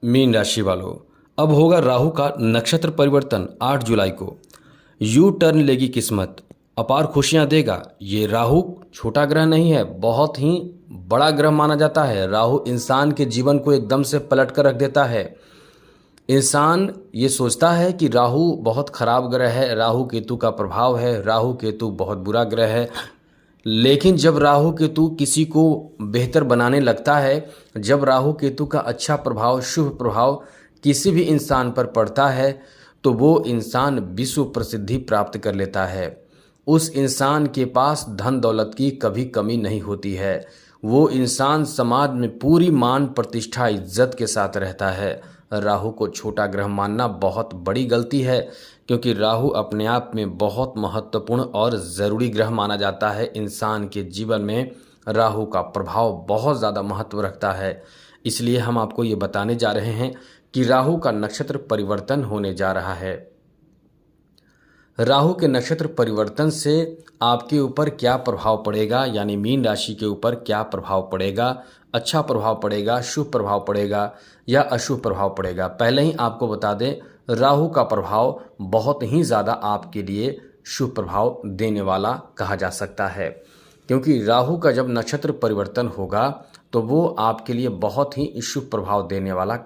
Mean राशि वालों, अब होगा राहु का नक्षत्र परिवर्तन 8 जुलाई को। यू टर्न लेगी किस्मत, अपार खुशियां देगा। ये राहु छोटा ग्रह नहीं है, बहुत ही बड़ा ग्रह माना जाता है। राहु इंसान के जीवन को एकदम से पलट कर रख देता है। इंसान ये सोचता है कि राहु बहुत खराब ग्रह है, राहु केतु का प्रभाव है, राहु केतु बहुत बुरा ग्रह है। लेकिन जब राहु केतु किसी को बेहतर बनाने लगता है, जब राहु केतु का अच्छा प्रभाव, शुभ प्रभाव किसी भी इंसान पर पड़ता है, तो वो इंसान विश्व प्रसिद्धि प्राप्त कर लेता है। उस इंसान के पास धन दौलत की कभी कमी नहीं होती है। वो इंसान समाज में पूरी मान प्रतिष्ठा इज्जत के साथ रहता है। राहु को छोटा ग्रह मानना बहुत बड़ी गलती है, क्योंकि राहु अपने आप में बहुत महत्वपूर्ण और ज़रूरी ग्रह माना जाता है। इंसान के जीवन में राहु का प्रभाव बहुत ज़्यादा महत्व रखता है। इसलिए हम आपको ये बताने जा रहे हैं कि राहु का नक्षत्र परिवर्तन होने जा रहा है। राहु के नक्षत्र परिवर्तन से आपके ऊपर क्या प्रभाव पड़ेगा, यानी मीन राशि के ऊपर क्या प्रभाव पड़ेगा, अच्छा प्रभाव पड़ेगा, शुभ प्रभाव पड़ेगा या अशुभ प्रभाव पड़ेगा। पहले ही आपको बता दें, राहु का प्रभाव बहुत ही ज़्यादा आपके लिए शुभ प्रभाव देने वाला कहा जा सकता है, क्योंकि राहु का जब नक्षत्र परिवर्तन होगा तो वो आपके लिए बहुत ही शुभ प्रभाव देने वाला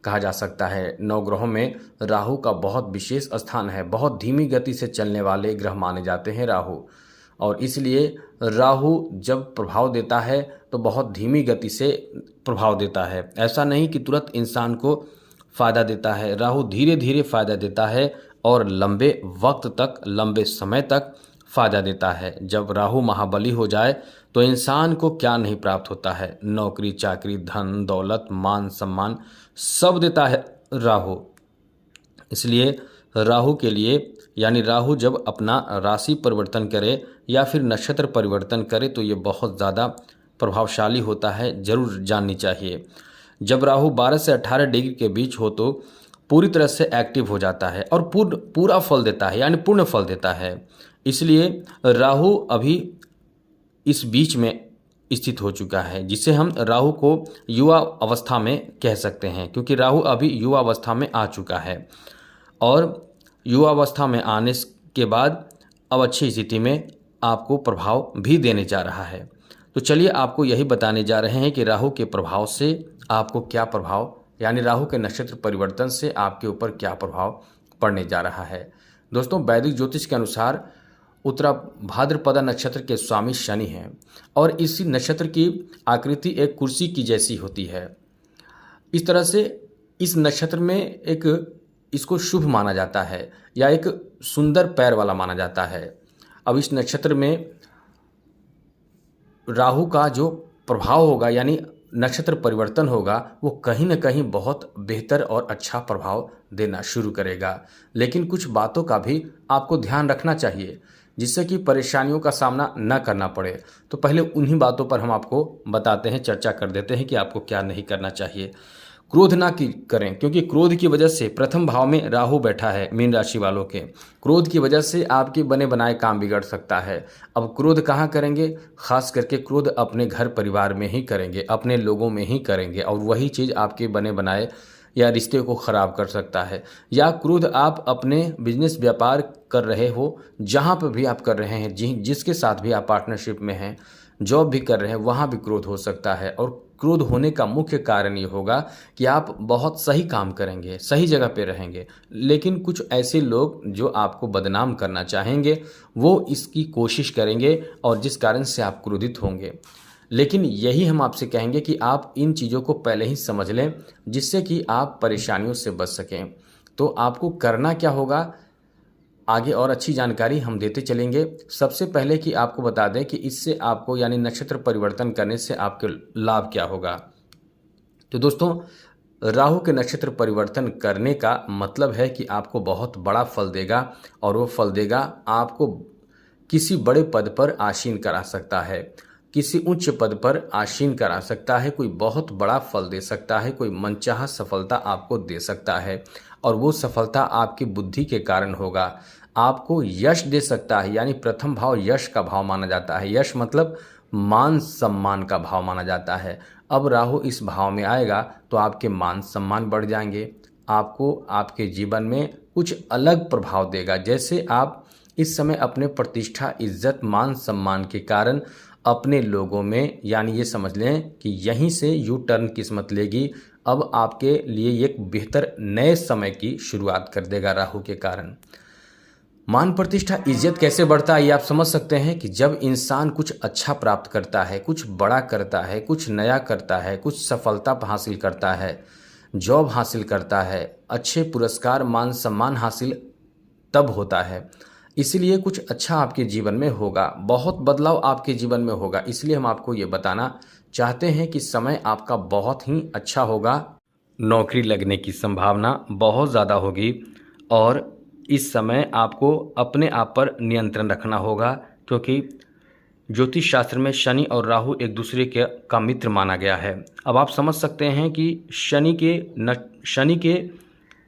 कहा जा सकता है। नवग्रहों में राहु का बहुत विशेष स्थान है। बहुत धीमी गति से चलने वाले ग्रह माने जाते हैं राहु, और इसलिए राहु जब प्रभाव देता है तो बहुत धीमी गति से प्रभाव देता है। ऐसा नहीं कि तुरंत इंसान को फ़ायदा देता है। राहु धीरे धीरे फ़ायदा देता है और लंबे वक्त तक, लंबे समय तक फ़ायदा देता है। जब राहु महाबली हो जाए तो इंसान को क्या नहीं प्राप्त होता है। नौकरी चाकरी, धन दौलत, मान सम्मान सब देता है राहु। इसलिए राहु के लिए, यानी राहु जब अपना राशि परिवर्तन करे या फिर नक्षत्र परिवर्तन करे तो ये बहुत ज़्यादा प्रभावशाली होता है, ज़रूर जाननी चाहिए। जब राहु 12 से 18 डिग्री के बीच हो तो पूरी तरह से एक्टिव हो जाता है और पूरा फल देता है, यानी पूर्ण फल देता है। इसलिए राहु अभी इस बीच में स्थित हो चुका है, जिसे हम राहु को युवा अवस्था में कह सकते हैं, क्योंकि राहु अभी युवा अवस्था में आ चुका है और युवा अवस्था में आने के बाद अब अच्छी स्थिति में आपको प्रभाव भी देने जा रहा है। तो चलिए आपको यही बताने जा रहे हैं कि राहु के प्रभाव से आपको क्या प्रभाव, यानी राहु के नक्षत्र परिवर्तन से आपके ऊपर क्या प्रभाव पड़ने जा रहा है। दोस्तों, वैदिक ज्योतिष के अनुसार उत्तरा भाद्रपदा नक्षत्र के स्वामी शनि हैं और इसी नक्षत्र की आकृति एक कुर्सी की जैसी होती है। इस तरह से इस नक्षत्र में एक इसको शुभ माना जाता है या एक सुंदर पैर वाला माना जाता है। अब इस नक्षत्र में राहु का जो प्रभाव होगा, यानी नक्षत्र परिवर्तन होगा, वो कहीं न कहीं बहुत बेहतर और अच्छा प्रभाव देना शुरू करेगा। लेकिन कुछ बातों का भी आपको ध्यान रखना चाहिए, जिससे कि परेशानियों का सामना न करना पड़े। तो पहले उन्हीं बातों पर हम आपको बताते हैं, चर्चा कर देते हैं कि आपको क्या नहीं करना चाहिए। क्रोध ना करें, क्योंकि क्रोध की वजह से प्रथम भाव में राहु बैठा है मीन राशि वालों के। क्रोध की वजह से आपके बने बनाए काम बिगड़ सकता है। अब क्रोध कहाँ करेंगे? खास करके क्रोध अपने घर परिवार में ही करेंगे, अपने लोगों में ही करेंगे, और वही चीज़ आपके बने बनाए या रिश्ते को ख़राब कर सकता है। या क्रोध आप अपने बिजनेस व्यापार कर रहे हो, जहाँ पर भी आप कर रहे हैं, जिसके साथ भी आप पार्टनरशिप में हैं, जॉब भी कर रहे हैं, वहाँ भी क्रोध हो सकता है। और क्रोध होने का मुख्य कारण ये होगा कि आप बहुत सही काम करेंगे, सही जगह पे रहेंगे, लेकिन कुछ ऐसे लोग जो आपको बदनाम करना चाहेंगे वो इसकी कोशिश करेंगे और जिस कारण से आप क्रोधित होंगे। लेकिन यही हम आपसे कहेंगे कि आप इन चीज़ों को पहले ही समझ लें, जिससे कि आप परेशानियों से बच सकें। तो आपको करना क्या होगा, आगे और अच्छी जानकारी हम देते चलेंगे। सबसे पहले कि आपको बता दें कि इससे आपको, यानी नक्षत्र परिवर्तन करने से आपके लाभ क्या होगा। तो दोस्तों, राहु के नक्षत्र परिवर्तन करने का मतलब है कि आपको बहुत बड़ा फल देगा, और वो फल देगा आपको किसी बड़े पद पर आसीन करा सकता है, किसी उच्च पद पर आसीन करा सकता है, कोई बहुत बड़ा फल दे सकता है, कोई मनचाहा सफलता आपको दे सकता है, और वो सफलता आपकी बुद्धि के कारण होगा। आपको यश दे सकता है, यानी प्रथम भाव यश का भाव माना जाता है। यश मतलब मान सम्मान का भाव माना जाता है। अब राहु इस भाव में आएगा तो आपके मान सम्मान बढ़ जाएंगे, आपको आपके जीवन में कुछ अलग प्रभाव देगा। जैसे आप इस समय अपने प्रतिष्ठा, इज्जत, मान सम्मान के कारण अपने लोगों में, यानी ये समझ लें कि यहीं से यू टर्न किस्मत लेगी। अब आपके लिए एक बेहतर नए समय की शुरुआत कर देगा राहु के कारण। मान प्रतिष्ठा, इज्जत कैसे बढ़ता है ये आप समझ सकते हैं कि जब इंसान कुछ अच्छा प्राप्त करता है, कुछ बड़ा करता है, कुछ नया करता है, कुछ सफलता हासिल करता है, जॉब हासिल करता है, अच्छे पुरस्कार, मान सम्मान हासिल तब होता है। इसलिए कुछ अच्छा आपके जीवन में होगा, बहुत बदलाव आपके जीवन में होगा। इसलिए हम आपको ये बताना चाहते हैं कि समय आपका बहुत ही अच्छा होगा, नौकरी लगने की संभावना बहुत ज़्यादा होगी और इस समय आपको अपने आप पर नियंत्रण रखना होगा, क्योंकि ज्योतिष शास्त्र में शनि और राहु एक दूसरे का मित्र माना गया है। अब आप समझ सकते हैं कि शनि के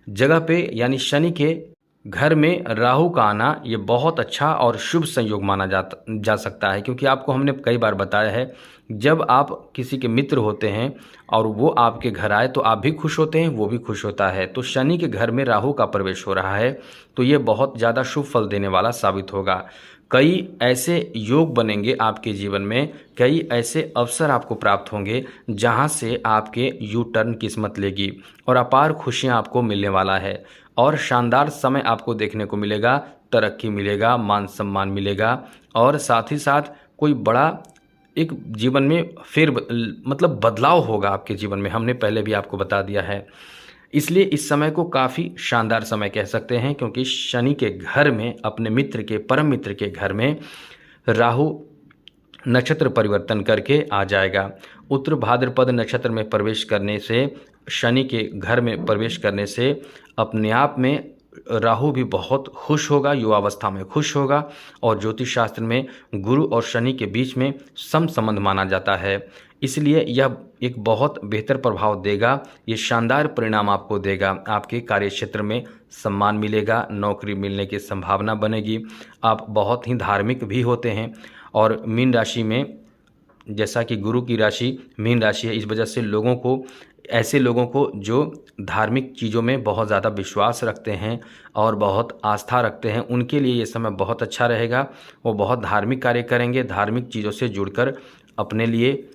जगह पे, यानी शनि के घर में राहु का आना ये बहुत अच्छा और शुभ संयोग माना जा सकता है, क्योंकि आपको हमने कई बार बताया है, जब आप किसी के मित्र होते हैं और वो आपके घर आए तो आप भी खुश होते हैं, वो भी खुश होता है। तो शनि के घर में राहु का प्रवेश हो रहा है तो ये बहुत ज़्यादा शुभ फल देने वाला साबित होगा। कई ऐसे योग बनेंगे आपके जीवन में, कई ऐसे अवसर आपको प्राप्त होंगे जहां से आपके यू टर्न किस्मत लेगी और अपार खुशियां आपको मिलने वाला है और शानदार समय आपको देखने को मिलेगा, तरक्की मिलेगा, मान सम्मान मिलेगा और साथ ही साथ कोई बड़ा एक जीवन में मतलब बदलाव होगा आपके जीवन में। हमने पहले भी आपको बता दिया है। इसलिए इस समय को काफ़ी शानदार समय कह सकते हैं, क्योंकि शनि के घर में, अपने मित्र के, परम मित्र के घर में राहु नक्षत्र परिवर्तन करके आ जाएगा। उत्तर भाद्रपद नक्षत्र में प्रवेश करने से, शनि के घर में प्रवेश करने से अपने आप में राहु भी बहुत खुश होगा, युवावस्था में खुश होगा और ज्योतिष शास्त्र में गुरु और शनि के बीच में सम संबंध माना जाता है। इसलिए यह एक बहुत बेहतर प्रभाव देगा, ये शानदार परिणाम आपको देगा। आपके कार्यक्षेत्र में सम्मान मिलेगा, नौकरी मिलने की संभावना बनेगी। आप बहुत ही धार्मिक भी होते हैं और मीन राशि में, जैसा कि गुरु की राशि मीन राशि है, इस वजह से ऐसे लोगों को जो धार्मिक चीज़ों में बहुत ज़्यादा विश्वास रखते हैं और बहुत आस्था रखते हैं, उनके लिए ये समय बहुत अच्छा रहेगा। वो बहुत धार्मिक कार्य करेंगे, धार्मिक चीज़ों से जुड़कर अपने लिए,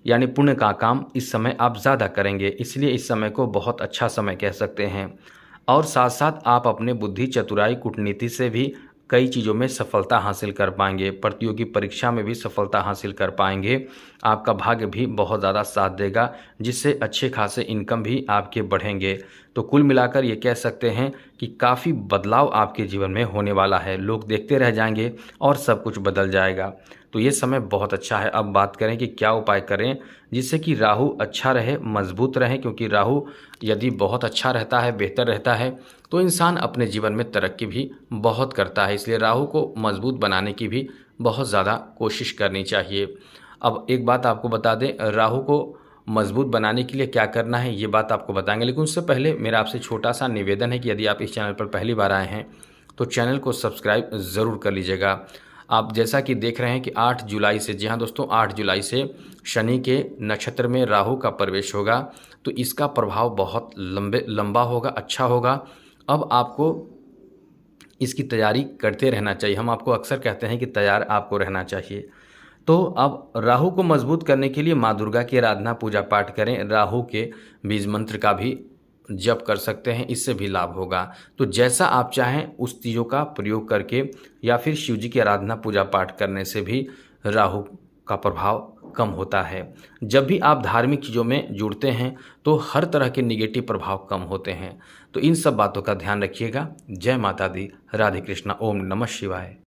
यानी पुण्य का काम इस समय आप ज़्यादा करेंगे। इसलिए इस समय को बहुत अच्छा समय कह सकते हैं और साथ साथ आप अपने बुद्धि, चतुराई, कूटनीति से भी कई चीज़ों में सफलता हासिल कर पाएंगे, प्रतियोगी परीक्षा में भी सफलता हासिल कर पाएंगे। आपका भाग्य भी बहुत ज़्यादा साथ देगा, जिससे अच्छे खासे इनकम भी आपके बढ़ेंगे। तो कुल मिलाकर ये कह सकते हैं कि काफ़ी बदलाव आपके जीवन में होने वाला है। लोग देखते रह जाएंगे और सब कुछ बदल जाएगा। तो ये समय बहुत अच्छा है। अब बात करें कि क्या उपाय करें जिससे कि राहु अच्छा रहे, मजबूत रहे, क्योंकि राहु यदि बहुत अच्छा रहता है, बेहतर रहता है, तो इंसान अपने जीवन में तरक्की भी बहुत करता है। इसलिए राहु को मजबूत बनाने की भी बहुत ज़्यादा कोशिश करनी चाहिए। अब एक बात आपको बता दें, राहु को मजबूत बनाने के लिए क्या करना है ये बात आपको बताएंगे, लेकिन उससे पहले मेरा आपसे छोटा सा निवेदन है कि यदि आप इस चैनल पर पहली बार आए हैं तो चैनल को सब्सक्राइब ज़रूर कर लीजिएगा। आप जैसा कि देख रहे हैं कि 8 जुलाई से, जी हाँ दोस्तों, 8 जुलाई से शनि के नक्षत्र में राहु का प्रवेश होगा, तो इसका प्रभाव बहुत लंबा होगा, अच्छा होगा। अब आपको इसकी तैयारी करते रहना चाहिए। हम आपको अक्सर कहते हैं कि तैयार आपको रहना चाहिए। तो अब राहु को मजबूत करने के लिए माँ दुर्गा की आराधना, पूजा पाठ करें। राहु के बीज मंत्र का भी जप कर सकते हैं, इससे भी लाभ होगा। तो जैसा आप चाहें उस चीज़ों का प्रयोग करके या फिर शिव जी की आराधना, पूजा पाठ करने से भी राहु का प्रभाव कम होता है। जब भी आप धार्मिक चीज़ों में जुड़ते हैं तो हर तरह के निगेटिव प्रभाव कम होते हैं। तो इन सब बातों का ध्यान रखिएगा। जय माता दी, राधे कृष्णा, ओम नमः शिवाय।